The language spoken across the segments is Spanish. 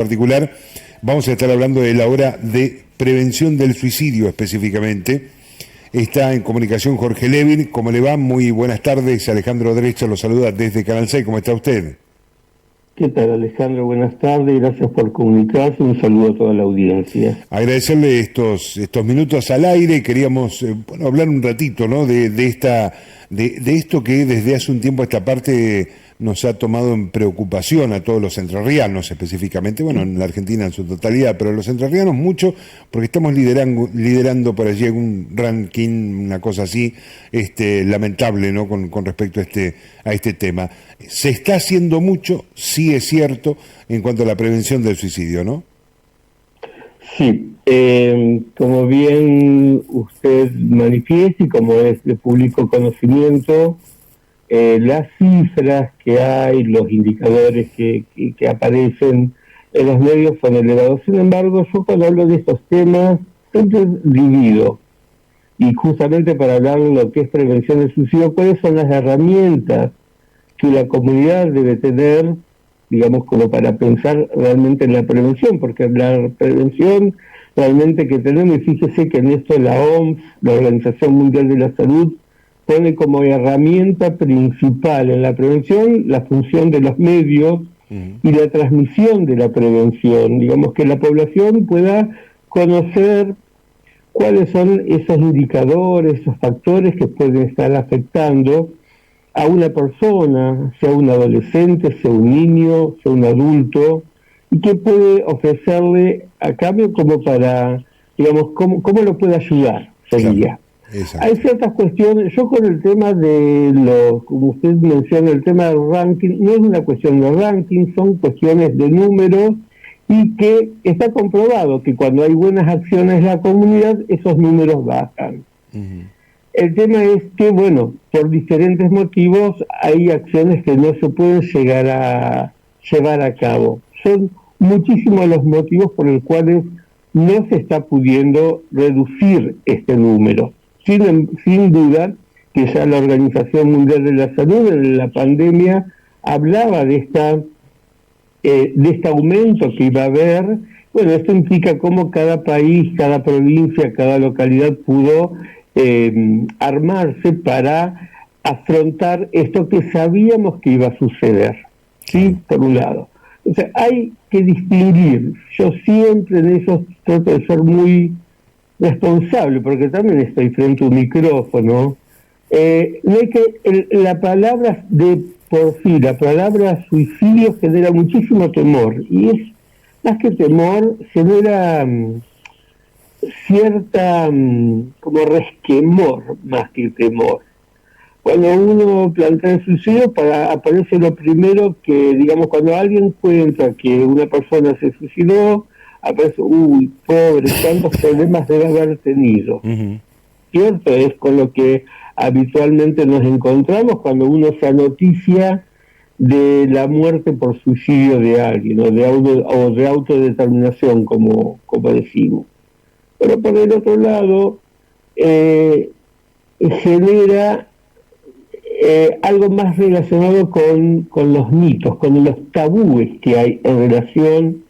particular, vamos a estar hablando de la hora de prevención del suicidio específicamente. Está en comunicación Jorge Levin. ¿Cómo le va? Muy buenas tardes. Alejandro Drecha lo saluda desde Canal 6. ¿Cómo está usted? ¿Qué tal, Alejandro? Buenas tardes, gracias por comunicarse, un saludo a toda la audiencia. Agradecerle estos minutos al aire. Queríamos hablar un ratito, ¿no? de esto que desde hace un tiempo a esta parte nos ha tomado en preocupación a todos los entrerrianos específicamente, bueno, en la Argentina en su totalidad, pero los entrerrianos mucho, porque estamos liderando por allí un ranking, una cosa así, lamentable, ¿no? Con respecto a este tema. Se está haciendo mucho, sí es cierto, en cuanto a la prevención del suicidio, ¿no? Sí, como bien usted manifiesta y como es de público conocimiento, las cifras que hay, los indicadores que aparecen en los medios son elevados. Sin embargo, yo cuando hablo de estos temas siempre divido, y justamente para hablar de lo que es prevención del suicidio, cuáles son las herramientas que la comunidad debe tener, digamos, como para pensar realmente en la prevención, porque la prevención realmente que tenemos, y fíjese que en esto la OMS, la Organización Mundial de la Salud, pone como herramienta principal en la prevención la función de los medios y la transmisión de la prevención, digamos, que la población pueda conocer cuáles son esos indicadores, esos factores que pueden estar afectando a una persona, sea un adolescente, sea un niño, sea un adulto, y qué puede ofrecerle a cambio como para, digamos, cómo lo puede ayudar, sería. Exacto. Hay ciertas cuestiones, yo con el tema de como usted menciona, el tema del ranking, no es una cuestión de ranking, son cuestiones de números, y que está comprobado que cuando hay buenas acciones en la comunidad, esos números bajan. El tema es que, bueno, por diferentes motivos hay acciones que no se pueden llegar a llevar a cabo. Son muchísimos los motivos por los cuales no se está pudiendo reducir este número. Sin duda que ya la Organización Mundial de la Salud en la pandemia hablaba de este aumento que iba a haber. Bueno, esto implica cómo cada país, cada provincia, cada localidad pudo armarse para afrontar esto que sabíamos que iba a suceder, ¿sí? Por un lado. O sea, hay que distinguir. Yo siempre en eso trato de ser muy responsable, porque también estoy frente a un micrófono. No hay que, la palabra la palabra suicidio genera muchísimo temor, y es más que temor, genera cierta como resquemor más que temor. Cuando uno plantea el suicidio, aparece lo primero que, digamos, cuando alguien cuenta que una persona se suicidó, aparece, uy, pobre, cuántos problemas debe haber tenido. ¿Cierto? Es con lo que habitualmente nos encontramos cuando uno se noticia de la muerte por suicidio de alguien, o de autodeterminación, como decimos. Pero por el otro lado, genera algo más relacionado con los mitos, con los tabúes que hay en relación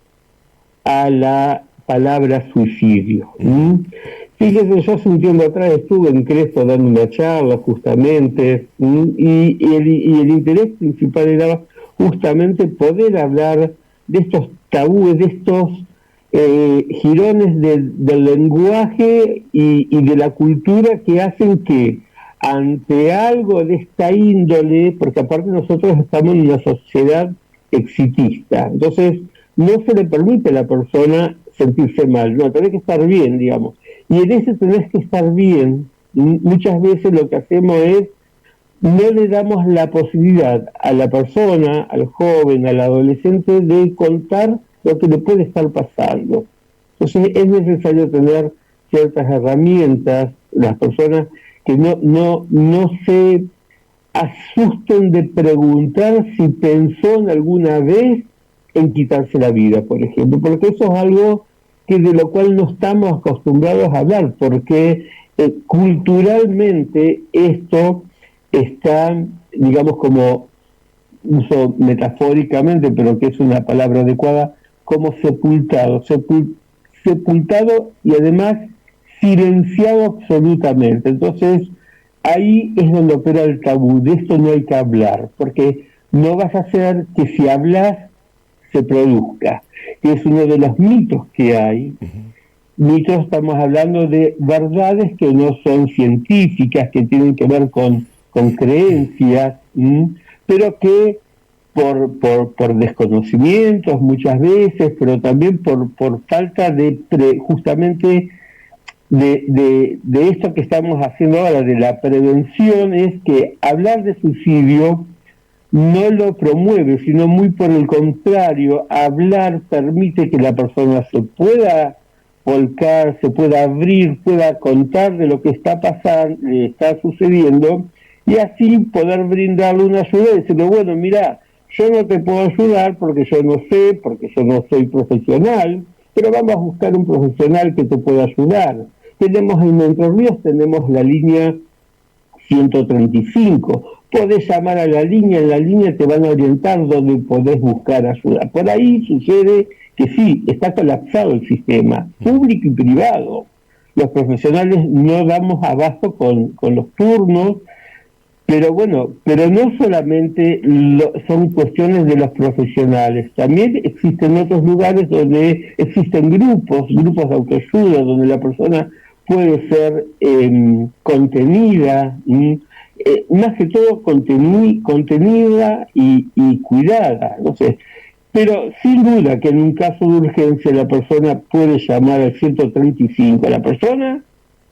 a la palabra suicidio. Fíjese, yo hace un tiempo atrás estuve en Crespo dando una charla justamente, y el interés principal era justamente poder hablar de estos tabúes, de estos jirones del lenguaje y de la cultura que hacen que ante algo de esta índole, porque aparte nosotros estamos en una sociedad exitista, entonces no se le permite a la persona sentirse mal, no, tenés que estar bien, digamos. Y en ese tenés que estar bien, muchas veces lo que hacemos es, no le damos la posibilidad a la persona, al joven, al adolescente, de contar lo que le puede estar pasando. Entonces es necesario tener ciertas herramientas, las personas que no se asusten de preguntar si pensó en alguna vez en quitarse la vida, por ejemplo, porque eso es algo de lo cual no estamos acostumbrados a hablar, porque culturalmente esto está, digamos, como uso metafóricamente, pero que es una palabra adecuada, como sepultado y además silenciado absolutamente. Entonces, ahí es donde opera el tabú, de esto no hay que hablar, porque no vas a hacer que si hablas se produzca, que es uno de los mitos que hay. Mitos, estamos hablando de verdades que no son científicas, que tienen que ver con creencias, pero que por desconocimientos muchas veces, pero también por falta de justamente de esto que estamos haciendo ahora, de la prevención, es que hablar de suicidio no lo promueve, sino muy por el contrario, hablar permite que la persona se pueda volcar, se pueda abrir, pueda contar de lo que está pasando, está sucediendo, y así poder brindarle una ayuda y decirle, bueno, mira, yo no te puedo ayudar porque yo no sé, porque yo no soy profesional, pero vamos a buscar un profesional que te pueda ayudar. Tenemos en Entre Ríos, tenemos la línea 135. Podés llamar a la línea, en la línea te van a orientar donde podés buscar ayuda. Por ahí sucede que sí, está colapsado el sistema, público y privado. Los profesionales no damos abasto con los turnos, pero bueno, pero no solamente son cuestiones de los profesionales, también existen otros lugares donde existen grupos de autoayuda, donde la persona puede ser contenida, más que todo contenida y cuidada, no sé. Pero sin duda que en un caso de urgencia la persona puede llamar al 135, a la persona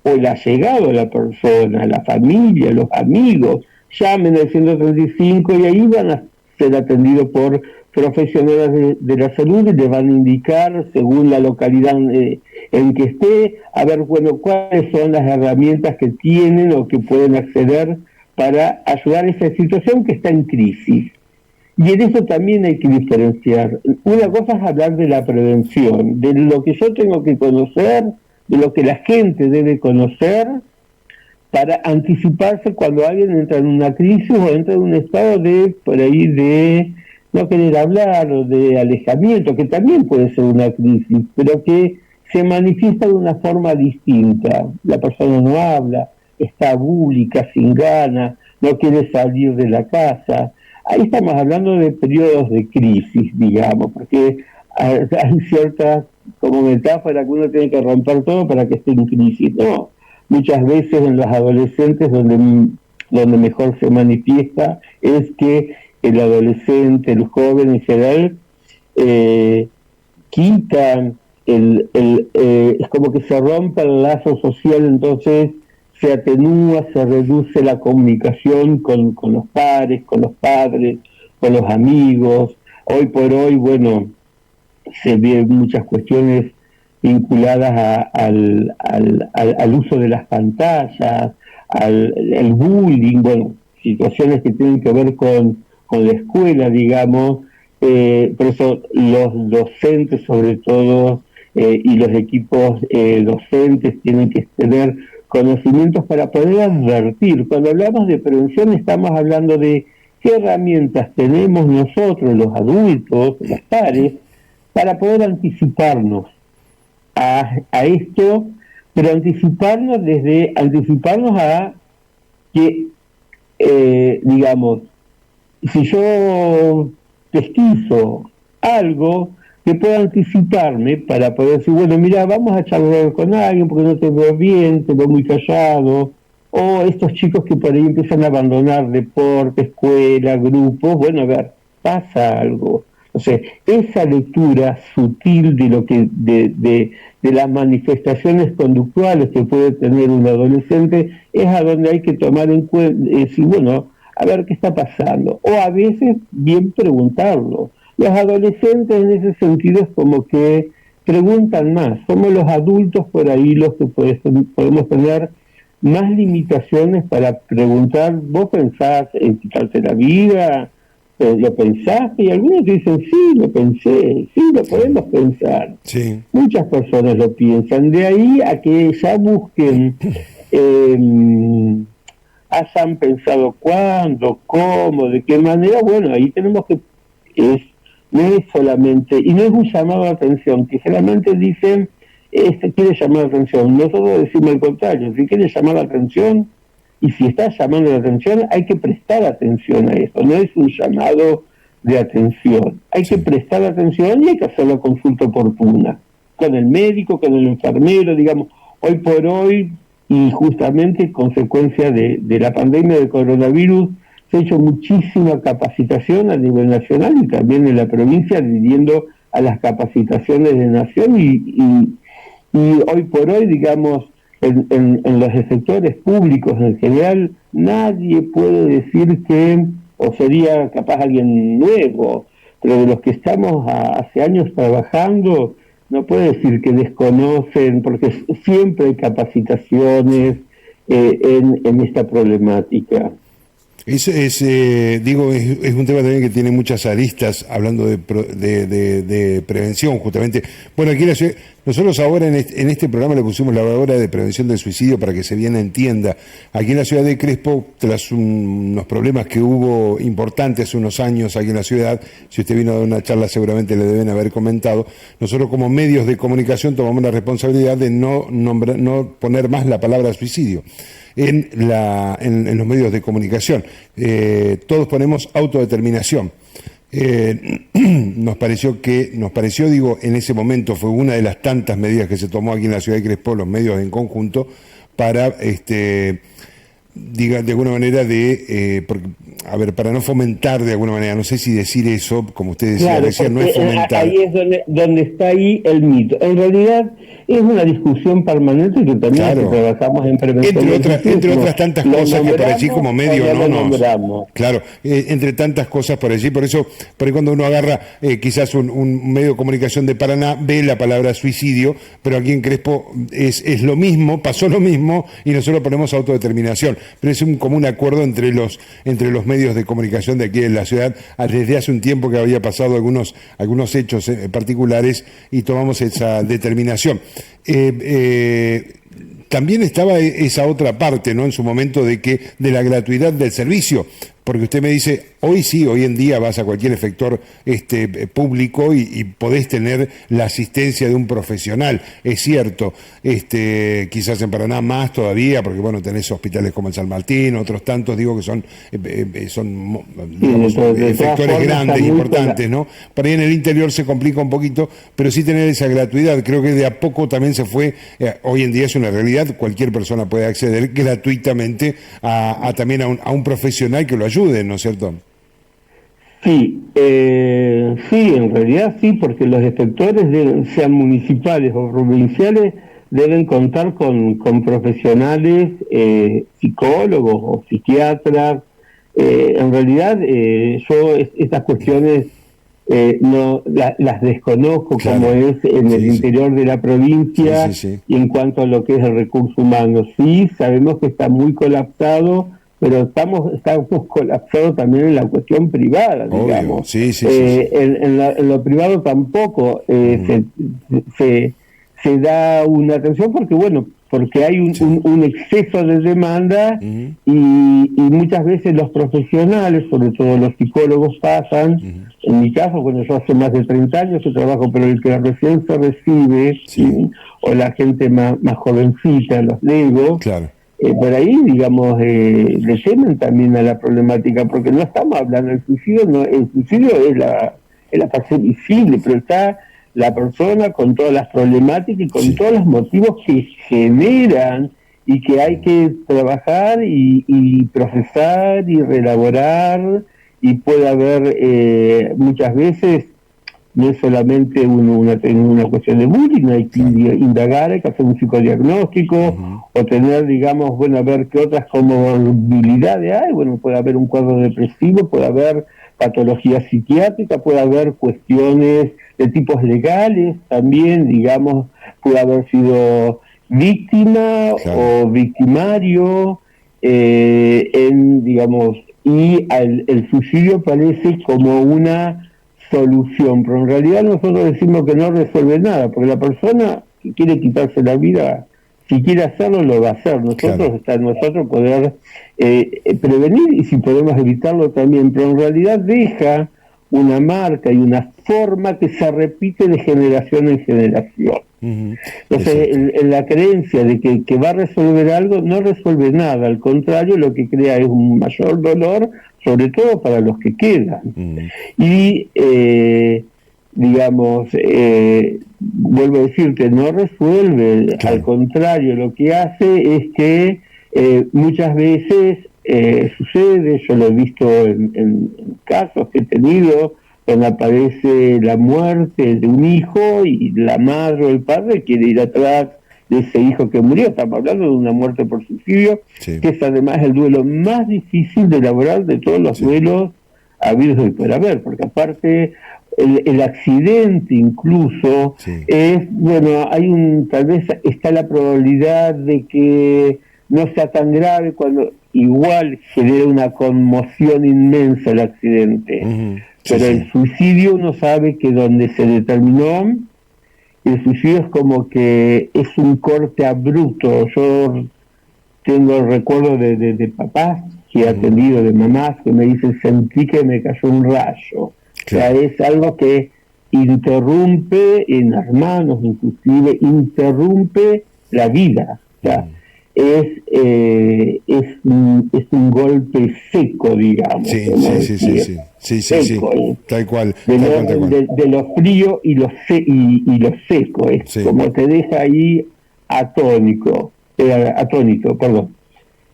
o el allegado a la persona, la familia, los amigos, llamen al 135 y ahí van a ser atendidos por profesionales de la salud y les van a indicar, según la localidad en que esté, a ver, bueno, cuáles son las herramientas que tienen o que pueden acceder para ayudar a esa situación que está en crisis. Y en eso también hay que diferenciar. Una cosa es hablar de la prevención, de lo que yo tengo que conocer, de lo que la gente debe conocer para anticiparse cuando alguien entra en una crisis o entra en un estado de, por ahí, de no querer hablar o de alejamiento, que también puede ser una crisis, pero que se manifiesta de una forma distinta. La persona no habla, está búlica, sin ganas, no quiere salir de la casa. Ahí estamos hablando de periodos de crisis, digamos, porque hay ciertas, como metáfora, que uno tiene que romper todo para que esté en crisis. No, muchas veces en los adolescentes donde mejor se manifiesta es que el adolescente, el joven en general, quitan, es como que se rompe el lazo social, entonces se atenúa, se reduce la comunicación con los pares, con los padres, con los amigos. Hoy por hoy, bueno, se ven muchas cuestiones vinculadas al uso de las pantallas, al bullying, bueno, situaciones que tienen que ver con la escuela, digamos. Por eso los docentes, sobre todo, y los equipos docentes tienen que tener conocimientos para poder advertir. Cuando hablamos de prevención estamos hablando de qué herramientas tenemos nosotros, los adultos, los padres, para poder anticiparnos a esto, pero anticiparnos a que, digamos, si yo pesquiso algo, que pueda anticiparme para poder decir, bueno, mira, vamos a charlar con alguien porque no te veo bien, te veo muy callado, o estos chicos que por ahí empiezan a abandonar deporte, escuela, grupos, bueno, a ver, pasa algo. O sea, esa lectura sutil de lo que de las manifestaciones conductuales que puede tener un adolescente es a donde hay que tomar en cuenta, decir, bueno, a ver qué está pasando, o a veces bien preguntarlo. Los adolescentes en ese sentido es como que preguntan más, somos los adultos por ahí los que podemos tener más limitaciones para preguntar, ¿vos pensás en quitarte la vida? ¿Lo pensaste? Y algunos dicen, sí, lo pensé, sí, lo podemos pensar. Sí. Muchas personas lo piensan, de ahí a que ya busquen, hayan pensado cuándo, cómo, de qué manera, bueno, ahí tenemos que, es no es solamente, y no es un llamado de atención, que generalmente dicen, este quiere llamar la atención. Nosotros decimos el contrario, si quiere llamar la atención, y si está llamando la atención, hay que prestar atención a eso, no es un llamado de atención. Hay que prestar atención y hay que hacer la consulta oportuna, con el médico, con el enfermero, digamos, hoy por hoy, y justamente consecuencia de la pandemia del coronavirus, se ha hecho muchísima capacitación a nivel nacional y también en la provincia, adhiriendo a las capacitaciones de nación y hoy por hoy, digamos, en los sectores públicos en general, nadie puede decir que, o sería capaz alguien nuevo, pero de los que estamos hace años trabajando, no puede decir que desconocen, porque siempre hay capacitaciones en esta problemática. Es un tema también que tiene muchas aristas, hablando de prevención, justamente. Bueno, aquí en la ciudad, nosotros ahora en este programa le pusimos la hora de prevención del suicidio para que se bien entienda. Aquí en la ciudad de Crespo, tras unos problemas que hubo importantes hace unos años aquí en la ciudad, si usted vino a dar una charla seguramente le deben haber comentado, nosotros como medios de comunicación tomamos la responsabilidad de no poner más la palabra suicidio en los medios de comunicación. Todos ponemos autodeterminación. Nos pareció, en ese momento fue una de las tantas medidas que se tomó aquí en la ciudad de Crespo, los medios en conjunto, para de alguna manera para no fomentar de alguna manera, no sé si decir eso, como usted decía, claro, recién, no es fomentar. Ahí es donde está ahí el mito. En realidad es una discusión permanente que también claro, trabajamos en prevención. Entre otras tantas cosas que por allí como medio no nos... Claro, entre tantas cosas por allí, por eso por ahí cuando uno agarra quizás un medio de comunicación de Paraná, ve la palabra suicidio, pero aquí en Crespo es lo mismo, pasó lo mismo y nosotros ponemos autodeterminación. Pero es como un acuerdo entre los medios de comunicación de aquí en la ciudad, desde hace un tiempo que había pasado algunos hechos particulares y tomamos esa determinación. También estaba esa otra parte, ¿no? En su momento de la gratuidad del servicio, porque usted me dice, hoy en día vas a cualquier efector público y podés tener la asistencia de un profesional, es cierto, quizás en Paraná más todavía, porque bueno, tenés hospitales como el San Martín, otros tantos, digo que son digamos, efectores grandes, importantes, ¿no? Para ahí en el interior se complica un poquito, pero sí tener esa gratuidad, creo que de a poco también se fue, hoy en día es una realidad, cualquier persona puede acceder gratuitamente también a un profesional que lo ayude, ¿no es cierto? Sí, en realidad sí, porque los efectores, sean municipales o provinciales, deben contar con profesionales, psicólogos o psiquiatras. En realidad, yo estas cuestiones no las desconozco, claro, como es en el interior de la provincia, y en cuanto a lo que es el recurso humano. Sí, sabemos que está muy colapsado, pero estamos colapsados también en la cuestión privada, digamos. En lo privado tampoco se da una atención porque hay un exceso de demanda y muchas veces los profesionales, sobre todo los psicólogos, pasan, en mi caso, yo hace más de 30 años que trabajo, pero el que recién se recibe, o la gente más jovencita, los legos, claro. Por ahí, digamos, le temen también a la problemática, porque no estamos hablando del suicidio, el suicidio es la parte visible, pero está la persona con todas las problemáticas y con todos los motivos que generan y que hay que trabajar y procesar y reelaborar, y puede haber muchas veces, no es solamente una cuestión de bullying, hay que indagar, hay que hacer un psicodiagnóstico, o tener, digamos, a ver qué otras comorbilidades hay, puede haber un cuadro depresivo, puede haber patología psiquiátrica, puede haber cuestiones de tipos legales también, digamos, puede haber sido víctima o victimario, digamos, y el suicidio parece como una solución, pero en realidad nosotros decimos que no resuelve nada, porque la persona que quiere quitarse la vida, si quiere hacerlo, lo va a hacer. Está en nosotros poder prevenir, y si podemos evitarlo también, pero en realidad deja una marca y una forma que se repite de generación en generación. Entonces, la creencia de que va a resolver algo no resuelve nada, al contrario, lo que crea es un mayor dolor, sobre todo para los que quedan. Y, digamos, vuelvo a decirte, no resuelve, claro. Al contrario, lo que hace es que muchas veces sucede, yo lo he visto en casos que he tenido, cuando aparece la muerte de un hijo y la madre o el padre quiere ir atrás de ese hijo que murió. Estamos hablando de una muerte por suicidio, sí. Que es además el duelo más difícil de elaborar de todos los, sí. Duelos habidos y por haber, porque aparte el accidente incluso, sí. Es, bueno, tal vez está la probabilidad de que no sea tan grave, cuando igual genera una conmoción inmensa el accidente. Pero sí. El suicidio uno sabe que donde se determinó, el suicidio es como que es un corte abrupto. Yo tengo recuerdo de papás que he atendido, de mamás que me dicen, sentí que me cayó un rayo. Claro. O sea, es algo que interrumpe en hermanos, inclusive interrumpe la vida. O sea, es un golpe seco, digamos. Sí, seco, tal cual. De lo frío y lo seco, es como te deja ahí atónito, perdón.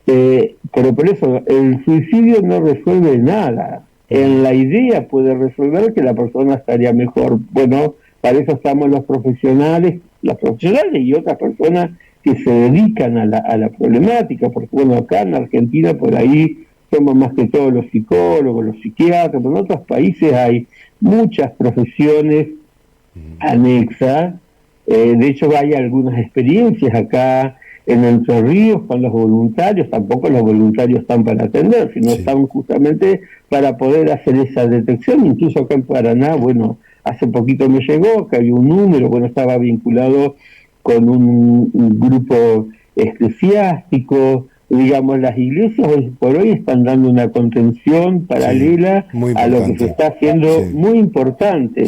Pero por eso, el suicidio no resuelve nada. En la idea puede resolver que la persona estaría mejor. Bueno, para eso estamos los profesionales y otras personas que se dedican a la problemática, porque bueno, acá en Argentina por ahí somos más que todos los psicólogos, los psiquiatras, pero en otros países hay muchas profesiones anexas. De hecho hay algunas experiencias acá en Entre Ríos con los voluntarios. Tampoco los voluntarios están para atender, sino están justamente para poder hacer esa detección. Incluso acá en Paraná, bueno, hace poquito me llegó que había un número, bueno, estaba vinculado con un grupo eclesiástico. Digamos, las iglesias hoy por hoy están dando una contención paralela a lo que se está haciendo, muy importante.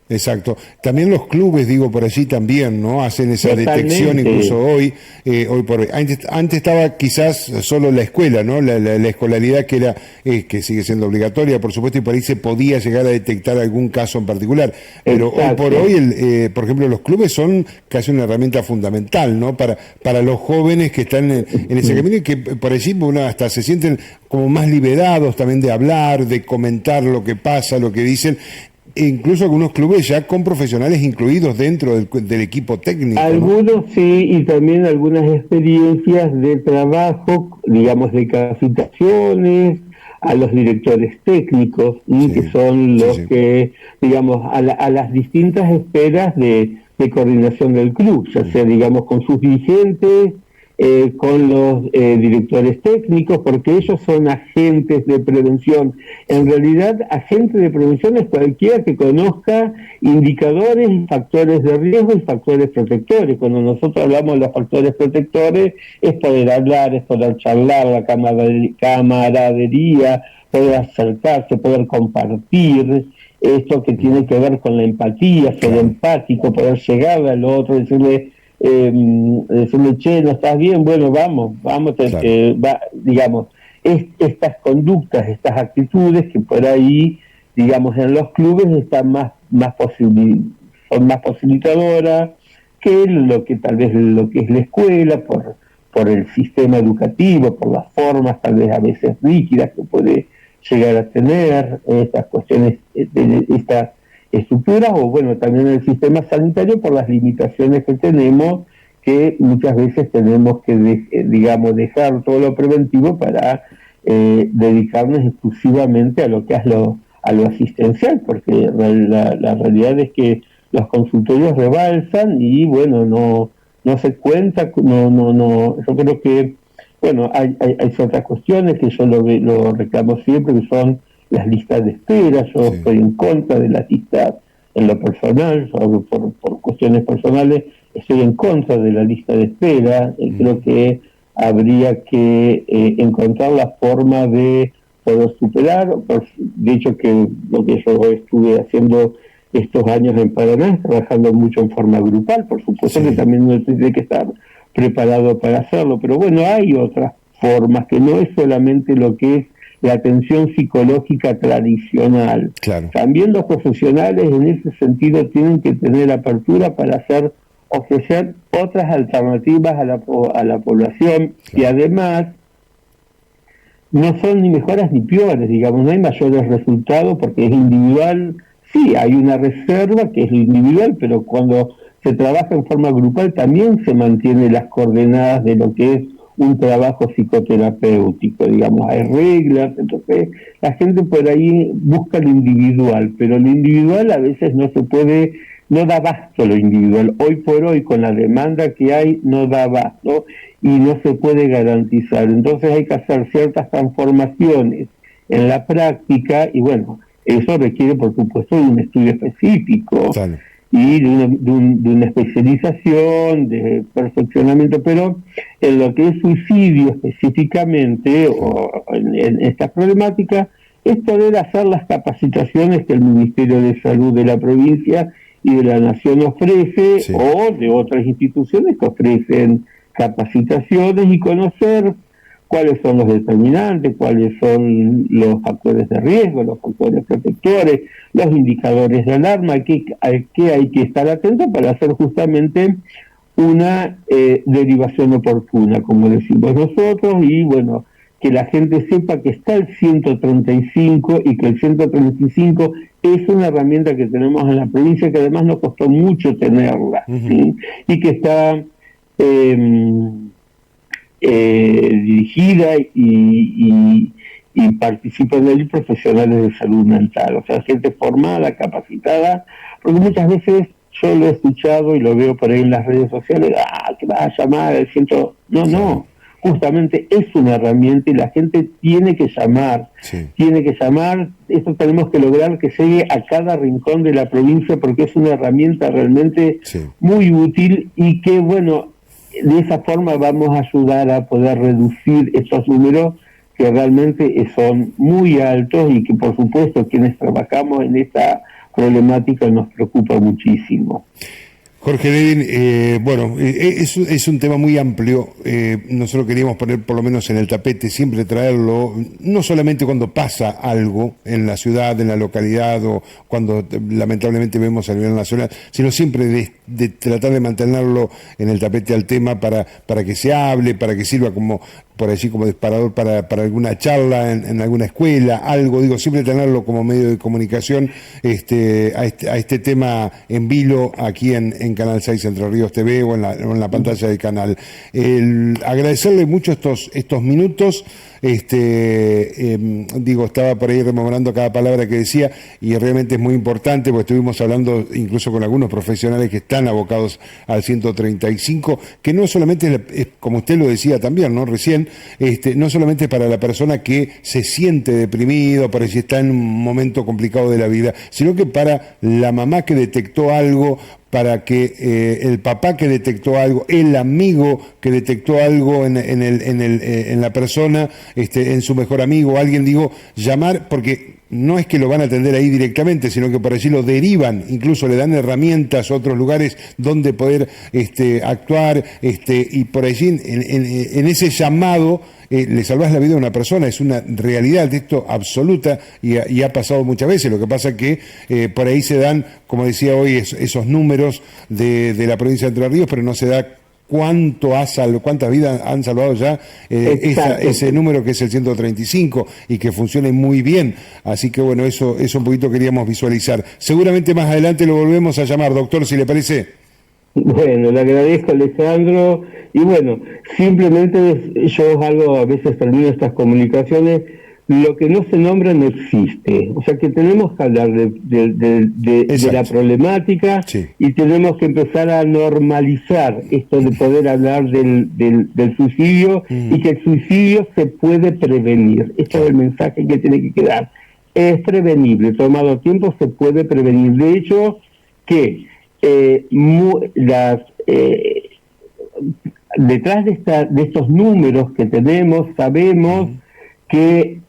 Exacto. También los clubes, digo, por allí también, ¿no? Hacen esa detección incluso hoy por hoy. Antes estaba quizás solo la escuela, ¿no? La escolaridad que era, que sigue siendo obligatoria, por supuesto, y por ahí se podía llegar a detectar algún caso en particular. Pero exacto. Hoy por hoy, por ejemplo, los clubes son casi una herramienta fundamental, ¿no? Para los jóvenes que están en ese camino y que por allí, bueno, hasta se sienten como más liberados también de hablar, de comentar lo que pasa, lo que dicen. E incluso algunos clubes ya con profesionales incluidos dentro del equipo técnico. Algunos, ¿no? Sí, y también algunas experiencias de trabajo, digamos, de capacitaciones a los directores técnicos, que son los que, digamos, a las distintas esferas de coordinación del club, ya sea, digamos, con sus dirigentes, con los directores técnicos, porque ellos son agentes de prevención. En realidad, agente de prevención es cualquiera que conozca indicadores, factores de riesgo y factores protectores. Cuando nosotros hablamos de los factores protectores, es poder hablar, es poder charlar, la camaradería, poder acercarse, poder compartir, esto que tiene que ver con la empatía, ser empático, poder llegar al otro, decirle, che, ¿no estás bien? Bueno, vamos, digamos, estas conductas, estas actitudes que por ahí, digamos, en los clubes están son más facilitadoras que lo que tal vez lo que es la escuela, por el sistema educativo, por las formas tal vez a veces rígidas que puede llegar a tener estas cuestiones, estas estructuras, o bueno, también el sistema sanitario por las limitaciones que tenemos, que muchas veces tenemos que, digamos, dejar todo lo preventivo para dedicarnos exclusivamente a lo que es a lo asistencial, porque la realidad es que los consultorios rebalsan y bueno, no se cuenta, yo creo que, bueno, hay otras cuestiones que yo lo reclamo siempre, que son las listas de espera. Yo estoy en contra de las listas en lo personal, por cuestiones personales, estoy en contra de la lista de espera. Creo que habría que encontrar la forma de poder superar. De hecho, que lo que yo estuve haciendo estos años en Paraná, trabajando mucho en forma grupal, por supuesto que también uno tiene que estar preparado para hacerlo, pero bueno, hay otras formas, que no es solamente lo que es la atención psicológica tradicional. Claro. También los profesionales en ese sentido tienen que tener apertura para ofrecer otras alternativas a la población, y además no son ni mejores ni peores, digamos, no hay mayores resultados porque es individual. Sí, hay una reserva que es lo individual, pero cuando se trabaja en forma grupal también se mantienen las coordenadas de lo que es un trabajo psicoterapéutico, digamos, hay reglas. Entonces la gente por ahí busca lo individual, pero lo individual a veces no da abasto lo individual. Hoy por hoy, con la demanda que hay, no da abasto y no se puede garantizar. Entonces hay que hacer ciertas transformaciones en la práctica, y bueno, eso requiere, por supuesto, de un estudio específico. Claro. Y de una especialización, de perfeccionamiento, pero en lo que es suicidio específicamente, o en esta problemática, es poder hacer las capacitaciones que el Ministerio de Salud de la provincia y de la Nación ofrece, o de otras instituciones que ofrecen capacitaciones, y conocer cuáles son los determinantes, cuáles son los factores de riesgo, los factores protectores, los indicadores de alarma, a qué hay que estar atento para hacer justamente una derivación oportuna, como decimos nosotros, y bueno, que la gente sepa que está el 135 y que el 135 es una herramienta que tenemos en la provincia, que además nos costó mucho tenerla, ¿sí? Y que está dirigida y participan en él profesionales de salud mental, o sea, gente formada, capacitada, porque muchas veces yo lo he escuchado y lo veo por ahí en las redes sociales, que vas a llamar al centro. No, justamente es una herramienta y la gente tiene que llamar, esto tenemos que lograr que llegue a cada rincón de la provincia, porque es una herramienta realmente muy útil, y que bueno, de esa forma vamos a ayudar a poder reducir estos números que realmente son muy altos, y que por supuesto quienes trabajamos en esta problemática nos preocupa muchísimo. Jorge Levin, bueno, es un tema muy amplio. Nosotros queríamos poner por lo menos en el tapete, siempre traerlo, no solamente cuando pasa algo en la ciudad, en la localidad, o cuando lamentablemente vemos a nivel nacional, sino siempre de tratar de mantenerlo en el tapete al tema para que se hable, para que sirva como, por allí, como disparador para alguna charla en alguna escuela, algo, digo, siempre tenerlo como medio de comunicación a este tema en vilo aquí en Canal 6 Entre Ríos TV, o en la pantalla del canal. Agradecerle mucho estos minutos. Digo, estaba por ahí rememorando cada palabra que decía, y realmente es muy importante, porque estuvimos hablando incluso con algunos profesionales que están abocados al 135, que no solamente es, como usted lo decía también, ¿no? Recién, no solamente para la persona que se siente deprimido, para si está en un momento complicado de la vida, sino que para la mamá que detectó algo, para que el papá que detectó algo, el amigo que detectó algo en la persona, en su mejor amigo, alguien, digo, llamar, porque no es que lo van a atender ahí directamente, sino que por allí lo derivan, incluso le dan herramientas a otros lugares donde poder actuar, y por allí en ese llamado le salvás la vida a una persona. Es una realidad de esto absoluta, y ha pasado muchas veces. Lo que pasa es que por ahí se dan, como decía hoy, esos números de la provincia de Entre Ríos, pero no se da cuántas vidas han salvado ya ese número, que es el 135, y que funcione muy bien. Así que bueno, eso un poquito queríamos visualizar. Seguramente más adelante lo volvemos a llamar, doctor, si le parece. Bueno, le agradezco, Alejandro, y bueno, simplemente yo a veces termino estas comunicaciones, lo que no se nombra no existe, o sea que tenemos que hablar de la problemática, y tenemos que empezar a normalizar esto de poder hablar del suicidio, y que el suicidio se puede prevenir. Este es el mensaje que tiene que quedar. Es prevenible, tomado tiempo se puede prevenir. De hecho, que detrás de estos números que tenemos, sabemos que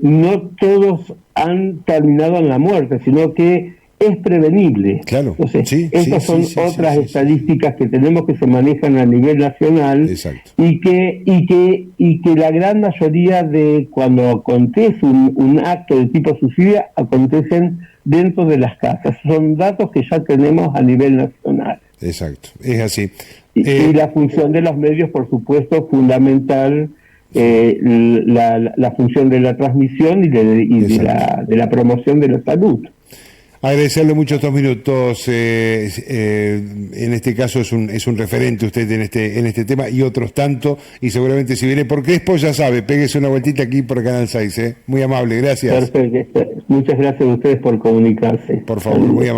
no todos han terminado en la muerte, sino que es prevenible. Claro. Entonces, Sí, estas son otras sí, estadísticas que tenemos, que se manejan a nivel nacional. Exacto. y que la gran mayoría de cuando acontece un acto de tipo suicidio acontecen dentro de las casas. Son datos que ya tenemos a nivel nacional. Exacto, es así. Y la función de los medios, por supuesto, fundamental, la función de la transmisión y de la promoción de la salud. Agradecerle mucho estos minutos. En este caso es un referente usted en este tema y otros tanto. Y seguramente si viene por Crespo, ya sabe, péguese una vueltita aquí por Canal 6. Muy amable, gracias. Perfecto. Muchas gracias a ustedes por comunicarse. Por favor, muy amable.